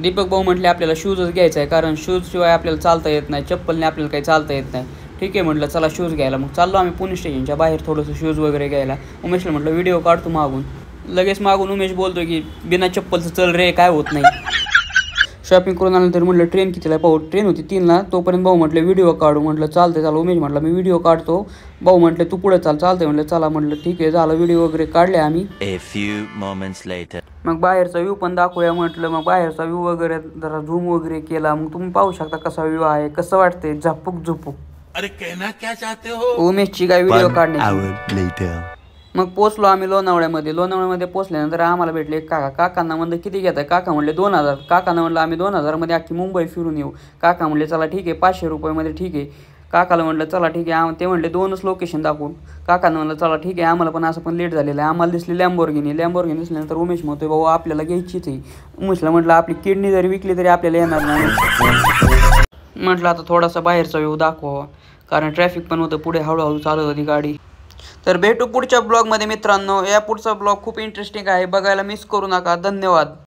दीपक भाऊ म्हटले आपल्याला शूजच घ्यायचा आहे, कारण शूजशिवाय आपल्याला चालता येत नाही, चप्पलने आपल्याला काही चालता येत नाही. ठीक आहे म्हटलं चला शूज घ्यायला. मग चाललो आम्ही पुणे स्टेशनच्या बाहेर थोडंसं शूज वगैरे घ्यायला. उमेशला म्हटलं व्हिडिओ काढतो मागून. लगेच मागून उमेश बोलतो की बिना चप्पलचं चल रे, काय होत नाही. शॉपिंग करून आल्यानंतर म्हटलं ट्रेन कितीला पाहू. ट्रेन होती 3ला. तोपर्यंत भाऊ म्हटलं व्हिडिओ काढू. म्हटलं चालते चालू. उमेश म्हटलं मी व्हिडिओ काढतो. भाऊ म्हटले तू पुढे चालते. म्हटलं चला. म्हटलं ठीक आहे. झालं व्हिडिओ वगैरे काढले आम्ही. मग बाहेरचा व्ह्यू पण दाखवूया म्हटलं. मग बाहेरचा व्ह्यू वगैरे जरा झूम वगैरे केला. मग तुम्ही पाहू शकता कसा व्ह्यू आहे, कसं वाटतंय झापूक झुपूक. अरे कहना क्या चाहते हो. उमेशची काय व्हिडिओ काढण्याची. मग पोचलो आम्ही लोणावळ्यामध्ये. लोणावळ्यामध्ये पोचल्यानंतर आम्हाला भेटले काकांना म्हणलं किती घेत आहे. काका म्हणले 2000. काकांना म्हणलं आम्ही 2000मध्ये अख्खी मुंबई फिरून येऊ. काका म्हणले चला ठीक आहे 500 रुपयामध्ये ठीक आहे. काकाला म्हणलं चला ठीक आहे. ते म्हणले 2च लोकेशन दाखवून. काकांना म्हणलं चला ठीक आहे. आम्हाला पण असं पण लेट झालेलं आहे. आम्हाला दिसली लॅम्बोर्गिनी दिसल्यानंतर उमेश म्हणतोय भाऊ आपल्याला घ्यायचीच आहे. उमेशला म्हटलं आपली किडनी जरी विकली तरी आपल्याला येणार नाही. म्हटलं आता थोडासा बाहेरचा व्ह्यू दाखवा, कारण ट्रॅफिक पण होतं पुढे, हळूहळू चालत होती गाडी. तर भेटू पुढच्या ब्लॉगमध्ये मित्रांनो. या पुढचा ब्लॉग खूप इंटरेस्टिंग आहे, बघायला मिस करू नका. धन्यवाद.